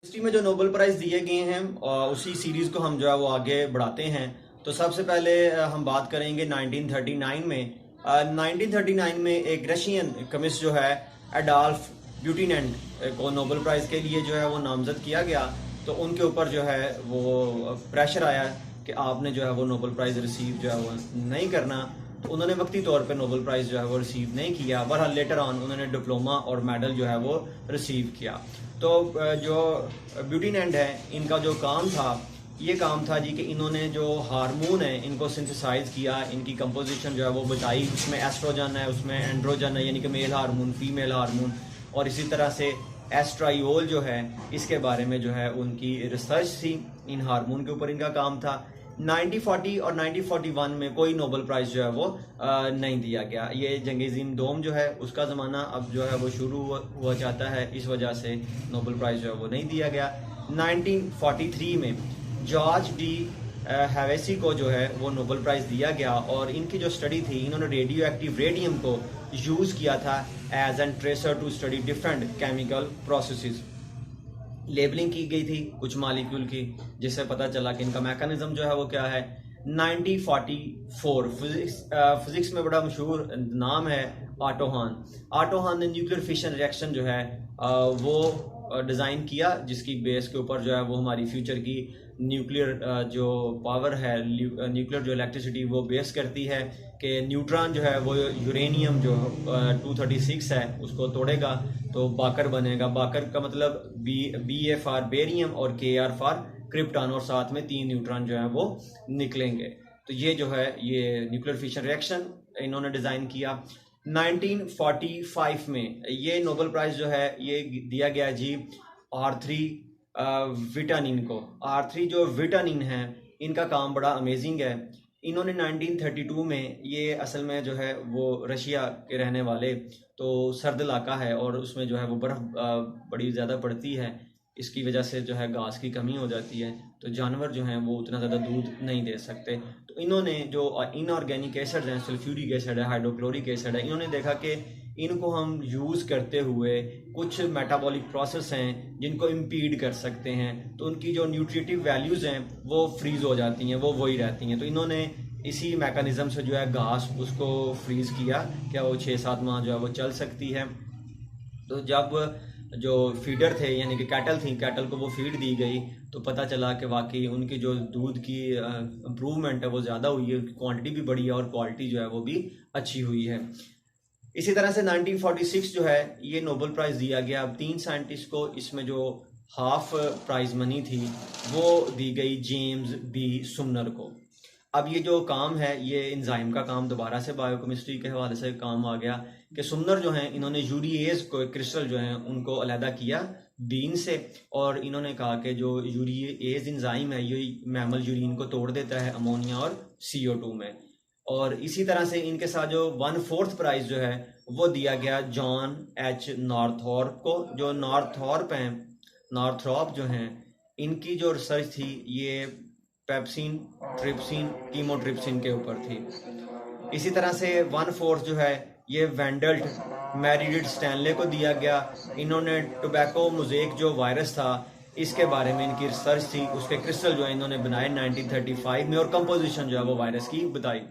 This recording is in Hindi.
हिस्ट्री में जो नोबेल प्राइज दिए गए हैं उसी सीरीज को हम जो है वो आगे बढ़ाते हैं। तो सबसे पहले हम बात करेंगे 1939 में। 1939 में एक रशियन केमिस्ट जो है एडॉल्फ ब्यूटिनेंट को नोबेल प्राइज के लिए जो है वो नामजद किया गया। तो उनके ऊपर जो है वो प्रेशर आया कि आपने जो है वो नोबेल प्राइज रिसीव जो है वो नहीं करना। तो उन्होंने वक्ती तौर पे नोबेल प्राइज़ जो है वो रिसीव नहीं किया। बहरहाल लेटर ऑन उन्होंने डिप्लोमा और मेडल जो है वो रिसीव किया। तो जो ब्यूटिनेंट है इनका जो काम था ये काम था जी कि इन्होंने जो हार्मोन है इनको सिंथेसाइज किया, इनकी कंपोजिशन जो है वो बताई। उसमें एस्ट्रोजन है, उसमें एंड्रोजन है यानी कि मेल हार्मोन, फीमेल हार्मोन, और इसी तरह से एस्ट्राइयोल जो है इसके बारे में जो है उनकी रिसर्च थी। इन हार्मोन के ऊपर इनका काम था। 1940 और 1941 में कोई नोबेल प्राइज़ जो है वो नहीं दिया गया। ये जंगीज़िम दोम जो है उसका ज़माना अब जो है वो शुरू हुआ जाता है, इस वजह से नोबेल प्राइज़ जो है वो नहीं दिया गया। 1943 में जॉर्ज डी हैवेसी को जो है वो नोबेल प्राइज़ दिया गया और इनकी जो स्टडी थी इन्होंने रेडियो एक्टिव रेडियम को यूज़ किया था as an tracer to study different chemical processes. Labelling की गई थी कुछ मालिक्यूल की जिससे पता चला कि इनका मैकेनिज्म जो है वो क्या है। 1944 फिजिक्स में बड़ा मशहूर नाम है ऑटो हान। ऑटो हान ने न्यूक्लियर फिशन रिएक्शन जो है वो डिज़ाइन किया, जिसकी बेस के ऊपर जो है वो हमारी फ्यूचर की न्यूक्लियर जो पावर है, न्यूक्लियर जो इलेक्ट्रिसिटी वो बेस करती है कि न्यूट्रॉन जो है वो यूरेनियम जो 236 है उसको तोड़ेगा तो बाकर बनेगा। बाकर का मतलब बी ए फॉर बेरियम और के आर फॉर क्रिप्टॉन, और साथ में 3 न्यूट्रॉन जो है वो निकलेंगे। तो ये जो है ये न्यूक्लियर फिशन रिएक्शन इन्होंने डिज़ाइन किया। 1945 में ये नोबेल प्राइज़ जो है ये दिया गया जी आर्थरी विटानिन को। आर्थरी जो विटानिन है इनका काम बड़ा अमेजिंग है। इन्होंने 1932 में, ये असल में जो है वो रशिया के रहने वाले, तो सर्द इलाका है और उसमें जो है वो बर्फ़ बड़ी ज़्यादा पड़ती है, इसकी वजह से जो है घास की कमी हो जाती है, तो जानवर जो हैं वो उतना ज़्यादा दूध नहीं दे सकते। तो इन्होंने जो इनऑर्गेनिक एसिड्स हैं, सल्फ्यूरिक एसिड है, हाइड्रोक्लोरिक एसिड है, इन्होंने देखा कि इनको हम यूज़ करते हुए कुछ मेटाबॉलिक प्रोसेस हैं जिनको इम्पीड कर सकते हैं, तो उनकी जो न्यूट्रिटिव वैल्यूज़ हैं वो फ्रीज़ हो जाती हैं, वो वही रहती हैं। तो इन्होंने इसी मैकेनिज़्म से जो है घास उसको फ्रीज़ किया, क्या वो 6-7 माह जो है वो चल सकती है। तो जब जो फीडर थे यानी कि कैटल थी, कैटल को वो फीड दी गई तो पता चला कि वाकई उनकी जो दूध की इम्प्रूवमेंट है वो ज़्यादा हुई है, क्वांटिटी भी बढ़ी है और क्वालिटी जो है वो भी अच्छी हुई है। इसी तरह से 1946 जो है ये नोबेल प्राइज़ दिया गया। अब 3 साइंटिस्ट को इसमें जो हाफ प्राइज़ मनी थी वो दी गई जेम्स बी सुमनर को। अब ये जो काम है ये एंजाइम का काम दोबारा से बायोकेमिस्ट्री के हवाले से काम आ गया कि सुमनर जो हैं इन्होंने यूरिएज को क्रिस्टल जो हैं उनको अलहदा किया बीन से, और इन्होंने कहा कि जो यूरिएज एंजाइम है ये मैमल यूरिन को तोड़ देता है अमोनिया और CO2 में। और इसी तरह से इनके साथ जो 1/4 प्राइज़ जो है वो दिया गया जॉन एच नॉर्थॉर्प को। जो नॉर्थरॉप जो हैं इनकी जो रिसर्च थी ये पेप्सिन, ट्रिप्सिन, कीमोट्रिप्सिन के ऊपर थी। इसी तरह से 1/4 जो है ये वेंडल्ट मैरिड स्टैनले को दिया गया। इन्होंने टोबैको मोज़ेक जो वायरस था इसके बारे में इनकी रिसर्च थी, उसके क्रिस्टल जो है इन्होंने बनाए 1935 में और कंपोजिशन जो है वो वायरस की बताई।